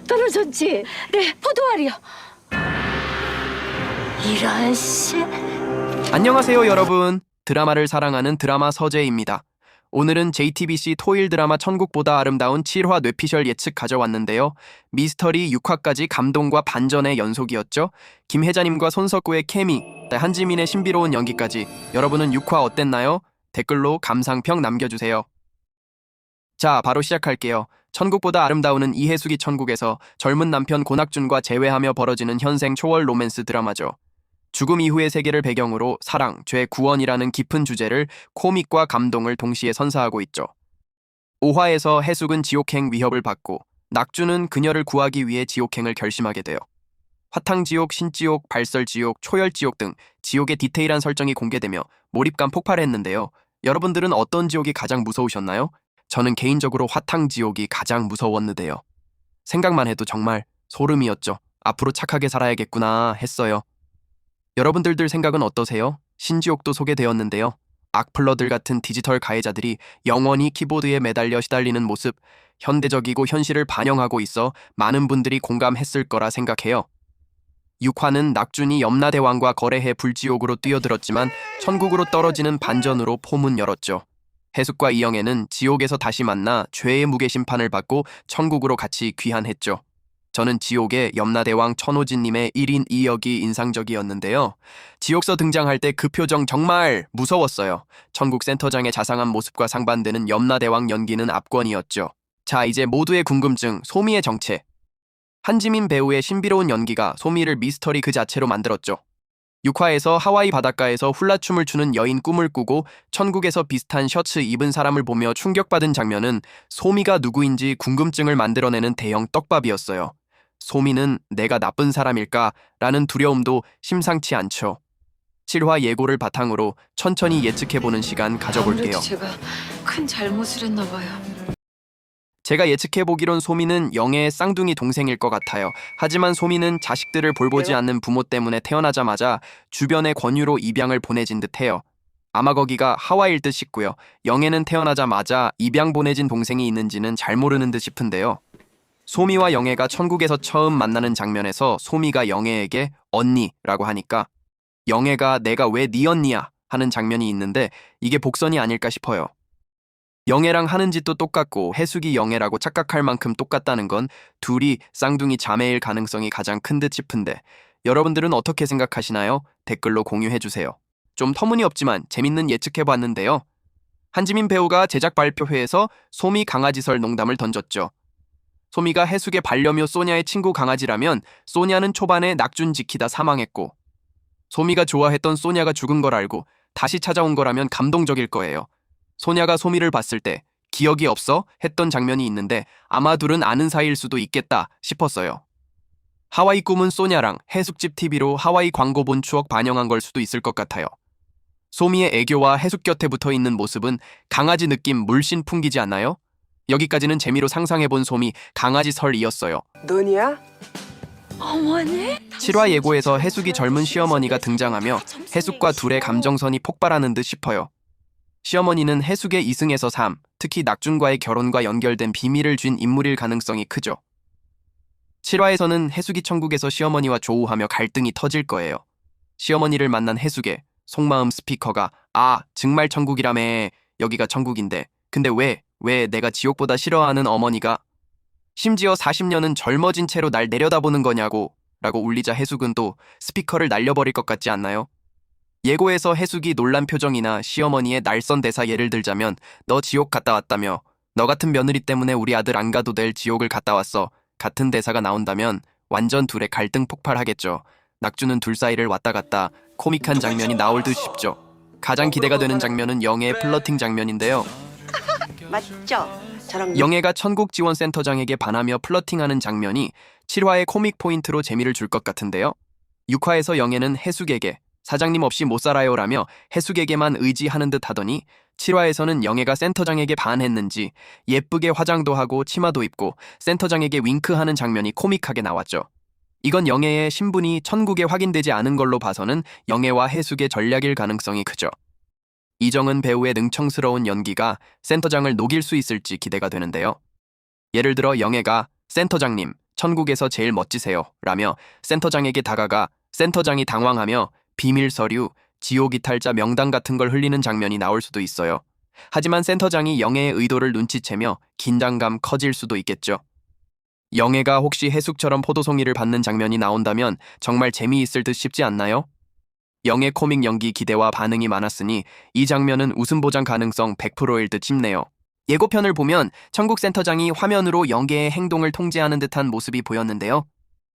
떨어졌지? 네, 포도알이요. 이런 씨. 안녕하세요 여러분. 드라마를 사랑하는 드라마 서재입니다. 오늘은 JTBC 토일 드라마 천국보다 아름다운 7화 뇌피셜 예측 가져왔는데요. 미스터리 6화까지 감동과 반전의 연속이었죠. 김혜자님과 손석구의 케미, 한지민의 신비로운 연기까지 여러분은 6화 어땠나요? 댓글로 감상평 남겨주세요. 자, 바로 시작할게요. 천국보다 아름다운은 이해숙이 천국에서 젊은 남편 고낙준과 재회하며 벌어지는 현생 초월 로맨스 드라마죠. 죽음 이후의 세계를 배경으로 사랑, 죄, 구원이라는 깊은 주제를 코믹과 감동을 동시에 선사하고 있죠. 5화에서 해숙은 지옥행 위협을 받고 낙주는 그녀를 구하기 위해 지옥행을 결심하게 돼요. 화탕지옥, 신지옥, 발설지옥, 초열지옥 등 지옥의 디테일한 설정이 공개되며 몰입감 폭발했는데요. 여러분들은 어떤 지옥이 가장 무서우셨나요? 저는 개인적으로 화탕지옥이 가장 무서웠는데요. 생각만 해도 정말 소름이었죠. 앞으로 착하게 살아야겠구나 했어요. 여러분들들 생각은 어떠세요? 신지옥도 소개되었는데요. 악플러들 같은 디지털 가해자들이 영원히 키보드에 매달려 시달리는 모습, 현대적이고 현실을 반영하고 있어 많은 분들이 공감했을 거라 생각해요. 6화는 낙준이 염라대왕과 거래해 불지옥으로 뛰어들었지만 천국으로 떨어지는 반전으로 포문 열었죠. 해숙과 이영애는 지옥에서 다시 만나 죄의 무게 심판을 받고 천국으로 같이 귀환했죠. 저는 지옥의 염라대왕 천호진님의 1인 2역이 인상적이었는데요. 지옥서 등장할 때 그 표정 정말 무서웠어요. 천국 센터장의 자상한 모습과 상반되는 염라대왕 연기는 압권이었죠. 자, 이제 모두의 궁금증, 소미의 정체. 한지민 배우의 신비로운 연기가 소미를 미스터리 그 자체로 만들었죠. 6화에서 하와이 바닷가에서 훌라춤을 추는 여인 꿈을 꾸고 천국에서 비슷한 셔츠 입은 사람을 보며 충격받은 장면은 소미가 누구인지 궁금증을 만들어내는 대형 떡밥이었어요. 소미는 내가 나쁜 사람일까? 라는 두려움도 심상치 않죠. 7화 예고를 바탕으로 천천히 예측해보는 시간 가져볼게요. 아무래도 제가 큰 잘못을 했나 봐요. 제가 예측해보기론 소미는 영애의 쌍둥이 동생일 것 같아요. 하지만 소미는 자식들을 볼보지 않는 부모 때문에 태어나자마자 주변의 권유로 입양을 보내진 듯해요. 아마 거기가 하와이일 듯 싶고요. 영애는 태어나자마자 입양 보내진 동생이 있는지는 잘 모르는 듯 싶은데요. 소미와 영애가 천국에서 처음 만나는 장면에서 소미가 영애에게 언니라고 하니까 영애가 내가 왜 네 언니야 하는 장면이 있는데 이게 복선이 아닐까 싶어요. 영애랑 하는 짓도 똑같고 해숙이 영애라고 착각할 만큼 똑같다는 건 둘이 쌍둥이 자매일 가능성이 가장 큰 듯 싶은데 여러분들은 어떻게 생각하시나요? 댓글로 공유해주세요. 좀 터무니없지만 재밌는 예측해봤는데요. 한지민 배우가 제작 발표회에서 소미 강아지설 농담을 던졌죠. 소미가 해숙의 반려묘 소냐의 친구 강아지라면 소냐는 초반에 낙준 지키다 사망했고 소미가 좋아했던 소냐가 죽은 걸 알고 다시 찾아온 거라면 감동적일 거예요. 소냐가 소미를 봤을 때 기억이 없어? 했던 장면이 있는데 아마 둘은 아는 사이일 수도 있겠다 싶었어요. 하와이 꿈은 소냐랑 해숙집 TV로 하와이 광고 본 추억 반영한 걸 수도 있을 것 같아요. 소미의 애교와 해숙 곁에 붙어있는 모습은 강아지 느낌 물씬 풍기지 않나요? 여기까지는 재미로 상상해본 소미 강아지 설이었어요. 너냐? 어머니? 7화 예고에서 해숙이 젊은 시어머니가 등장하며 해숙과 둘의 감정선이 폭발하는 듯 싶어요. 시어머니는 해숙의 이승에서 삶, 특히 낙준과의 결혼과 연결된 비밀을 쥔 인물일 가능성이 크죠. 7화에서는 해숙이 천국에서 시어머니와 조우하며 갈등이 터질 거예요. 시어머니를 만난 해숙의 속마음 스피커가 정말 천국이라며 여기가 천국인데 근데 왜 내가 지옥보다 싫어하는 어머니가 심지어 40년은 젊어진 채로 날 내려다보는 거냐고 라고 울리자 해숙은 또 스피커를 날려버릴 것 같지 않나요? 예고에서 해숙이 놀란 표정이나 시어머니의 날선 대사 예를 들자면 너 지옥 갔다 왔다며 너 같은 며느리 때문에 우리 아들 안 가도 될 지옥을 갔다 왔어 같은 대사가 나온다면 완전 둘의 갈등 폭발하겠죠. 낙주는 둘 사이를 왔다 갔다 코믹한 장면이 나올 듯 싶죠. 가장 기대가 되는 장면은 영애의 플러팅 장면인데요. 맞죠? 저랑 영애가 천국지원센터장에게 반하며 플러팅하는 장면이 7화의 코믹 포인트로 재미를 줄 것 같은데요. 6화에서 영애는 해숙에게 사장님 없이 못 살아요라며 해숙에게만 의지하는 듯 하더니 7화에서는 영애가 센터장에게 반했는지 예쁘게 화장도 하고 치마도 입고 센터장에게 윙크하는 장면이 코믹하게 나왔죠. 이건 영애의 신분이 천국에 확인되지 않은 걸로 봐서는 영애와 해숙의 전략일 가능성이 크죠. 이정은 배우의 능청스러운 연기가 센터장을 녹일 수 있을지 기대가 되는데요. 예를 들어 영애가 센터장님, 천국에서 제일 멋지세요 라며 센터장에게 다가가 센터장이 당황하며 비밀 서류, 지옥 이탈자 명단 같은 걸 흘리는 장면이 나올 수도 있어요. 하지만 센터장이 영애의 의도를 눈치채며 긴장감 커질 수도 있겠죠. 영애가 혹시 해숙처럼 포도송이를 받는 장면이 나온다면 정말 재미있을 듯 싶지 않나요? 영애 코믹 연기 기대와 반응이 많았으니 이 장면은 웃음 보장 가능성 100%일 듯 싶네요. 예고편을 보면 천국 센터장이 화면으로 영애의 행동을 통제하는 듯한 모습이 보였는데요.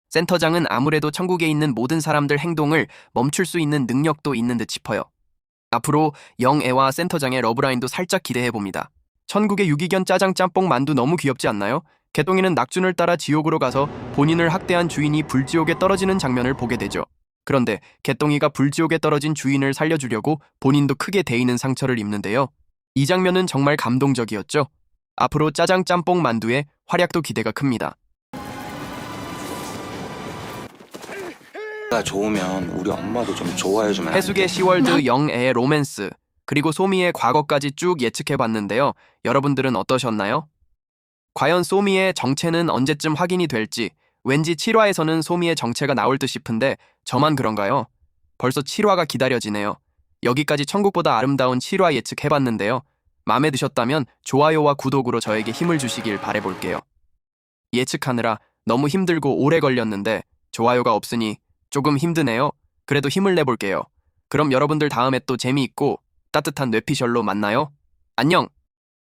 센터장은 아무래도 천국에 있는 모든 사람들 행동을 멈출 수 있는 능력도 있는 듯 싶어요. 앞으로 영애와 센터장의 러브라인도 살짝 기대해봅니다. 천국의 유기견 짜장 짬뽕 만두 너무 귀엽지 않나요? 개똥이는 낙준을 따라 지옥으로 가서 본인을 학대한 주인이 불지옥에 떨어지는 장면을 보게 되죠. 그런데 개똥이가 불지옥에 떨어진 주인을 살려주려고 본인도 크게 데이는 상처를 입는데요. 이 장면은 정말 감동적이었죠. 앞으로 짜장 짬뽕 만두의 활약도 기대가 큽니다. 가 좋으면 우리 엄마도 좀 좋아해주면 안 돼? 해숙의 시월드 영애의 로맨스, 그리고 소미의 과거까지 쭉 예측해봤는데요. 여러분들은 어떠셨나요? 과연 소미의 정체는 언제쯤 확인이 될지, 왠지 7화에서는 소미의 정체가 나올 듯 싶은데 저만 그런가요? 벌써 7화가 기다려지네요. 여기까지 천국보다 아름다운 7화 예측해봤는데요. 마음에 드셨다면 좋아요와 구독으로 저에게 힘을 주시길 바라볼게요. 예측하느라 너무 힘들고 오래 걸렸는데 좋아요가 없으니 조금 힘드네요. 그래도 힘을 내볼게요. 그럼 여러분들 다음에 또 재미있고 따뜻한 뇌피셜로 만나요. 안녕!